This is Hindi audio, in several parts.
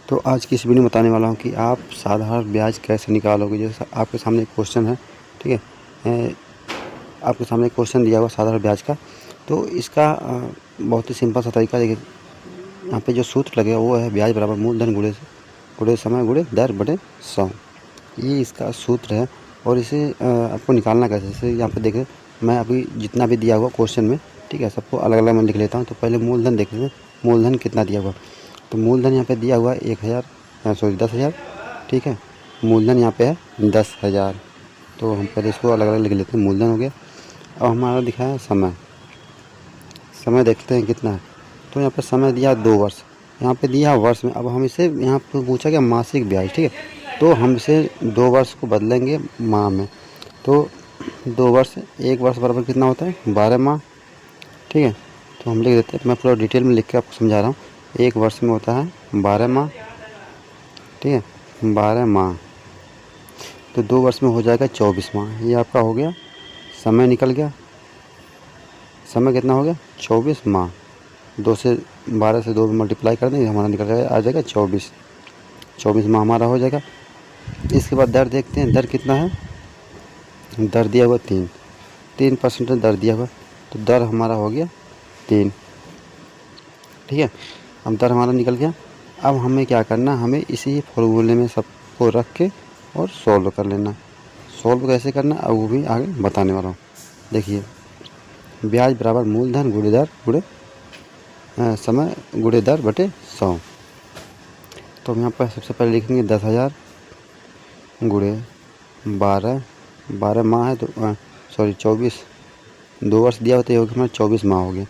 तो आज की इस वीडियो में बताने वाला हूँ कि आप साधारण ब्याज कैसे निकालोगे। जैसे आपके सामने एक क्वेश्चन है, ठीक है। आपके सामने एक क्वेश्चन दिया हुआ साधारण ब्याज का। तो इसका बहुत ही सिंपल सा तरीका देखिए, यहाँ पे जो सूत्र लगेगा वो है ब्याज बराबर मूलधन गुणे समय गुणे दर बटे 100। ये इसका सूत्र है और इसे आपको निकालना कैसे। जैसे यहाँ पे देखिए, मैं अभी जितना भी दिया हुआ क्वेश्चन में, ठीक है, सबको अलग अलग मैं लिख लेता हूँ। तो पहले मूलधन देख लेते हैं, मूलधन कितना दिया हुआ। तो मूलधन यहाँ पे दिया हुआ है 10,000, ठीक है। मूलधन यहाँ पे है 10,000। तो हम पहले इसको अलग अलग लिख लेते हैं। मूलधन हो गया। अब हमारा दिखा है समय देखते हैं कितना है। तो यहाँ पे समय दिया 2 वर्ष, यहाँ पे दिया वर्ष में। अब हम इसे यहाँ पे पूछा क्या, मासिक ब्याज, ठीक है। तो हम इसे 2 वर्ष को बदलेंगे माह में। तो 2 वर्ष, 1 वर्ष बराबर कितना होता है, 12 माह, ठीक है। तो हम लिख देते हैं, मैं पूरा डिटेल में लिख के आपको समझा रहा हूँ। 1 वर्ष में होता है 12 माह, ठीक है, 12 माह। तो 2 वर्ष में हो जाएगा 24 माह। ये आपका हो गया, समय निकल गया। समय कितना हो गया, 24 माह। 12 से 2 मल्टीप्लाई कर देंगे, हमारा निकल जाएगा, आ जाएगा 24 माह हमारा हो जाएगा। इसके बाद दर देखते हैं, दर कितना है। दर दिया हुआ 3% दर दिया हुआ। तो दर हमारा हो गया 3, ठीक है। अब दर हमारा निकल गया। अब हमें क्या करना, हमें इसी फॉर्मूले में सबको रख के और सॉल्व कर लेना। सॉल्व कैसे करना अब वो भी आगे बताने वाला हूँ। देखिए, ब्याज बराबर मूलधन गुणे दर गुणे समय गुणे दर बटे 100। तो हम यहाँ पर सबसे पहले लिखेंगे 10,000 गुणे 12 माह है, तो 24, 2 वर्ष दिया होता है, होगा हमारा 24 माह हो गया।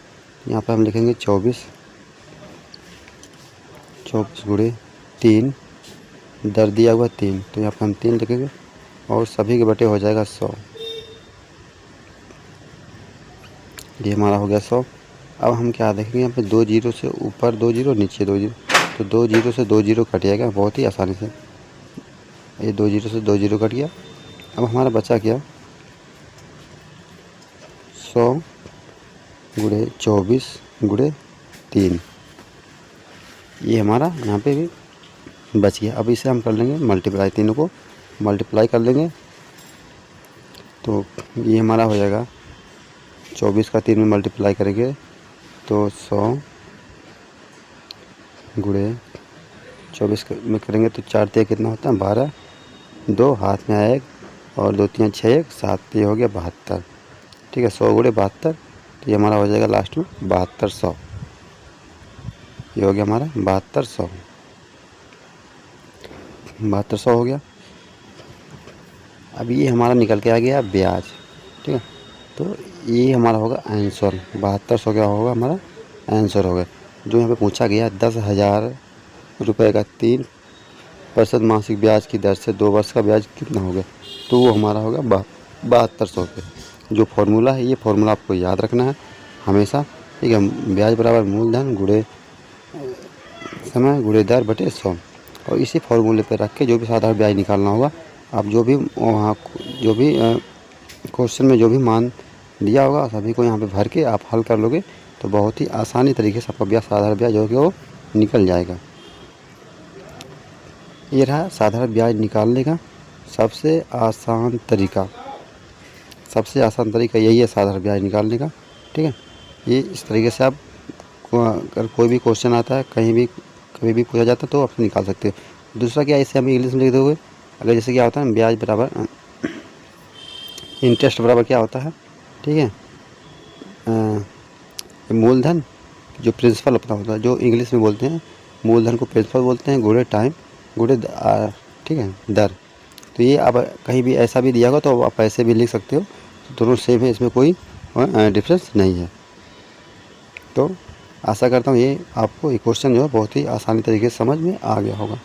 यहाँ पर हम लिखेंगे 24 गुणे 3, दर दिया हुआ 3, तो यहाँ पर हम 3 लिखेंगे और सभी के बटे हो जाएगा 100। ये हमारा हो गया 100। अब हम क्या देखेंगे, यहाँ पे 2 जीरो से ऊपर 2 जीरो, नीचे 2 जीरो। तो 2 जीरो से 2 जीरो कट जाएगा बहुत ही आसानी से। ये 2 जीरो से 2 जीरो कट गया। अब हमारा बचा क्या, 100 गुणे 24 गुणे 3। ये हमारा यहाँ पे भी बच गया। अब इसे हम कर लेंगे मल्टीप्लाई, तीनों को मल्टीप्लाई कर लेंगे। तो ये हमारा हो जाएगा 24 का 3 में मल्टीप्लाई करेंगे तो 100 गुणे 24 में करेंगे तो 4 3 कितना होता है, 12, 2 हाथ में आया 1 और 2 3 6 1 7, ये हो गया 72, ठीक है। 100 गुणे 72, तो ये हमारा हो जाएगा लास्ट में 7200। ये हो गया हमारा 7200 हो गया। अब ये हमारा निकल के आ गया ब्याज, ठीक है। तो ये हमारा होगा आंसर, 7200 क्या होगा हमारा आंसर होगा। जो यहाँ पे पूछा गया 10,000 रुपये का 3% मासिक ब्याज की दर से 2 वर्ष का ब्याज कितना होगा, तो वो हमारा होगा 7200 रुपये। जो फार्मूला है, ये फार्मूला आपको याद रखना है हमेशा, ठीक है। ब्याज बराबर मूलधन गुणे समय गुणे दर बटे 100। और इसी फार्मूले पे रख के जो भी साधारण ब्याज निकालना होगा, आप जो भी वहाँ जो भी क्वेश्चन में जो भी मान दिया होगा सभी को यहाँ पे भर के आप हल कर लोगे तो बहुत ही आसानी तरीके से आपका ब्याज, साधारण ब्याज जो कि वो निकल जाएगा। ये रहा साधारण ब्याज निकालने का सबसे आसान तरीका। सबसे आसान तरीका यही है साधारण ब्याज निकालने का, ठीक है। ये इस तरीके से आप अगर कोई भी क्वेश्चन आता है कहीं भी कभी भी पूछा जाता है तो आप निकाल सकते हो। दूसरा क्या, इसे हम इंग्लिश में लिख दोगे। अगर जैसे क्या होता है, ब्याज बराबर इंटरेस्ट बराबर क्या होता है, ठीक है, मूलधन जो प्रिंसिपल अपना होता है, जो इंग्लिश में बोलते हैं मूलधन को प्रिंसिपल बोलते हैं, गुणे टाइम गुणे ठीक है दर। तो ये अब कहीं भी ऐसा भी दिया होगा तो आप ऐसे भी लिख सकते हो। तो दोनों सेम है, इसमें कोई डिफरेंस नहीं है। तो आशा करता हूँ ये आपको ये क्वेश्चन जो है बहुत ही आसानी तरीके से समझ में आ गया होगा।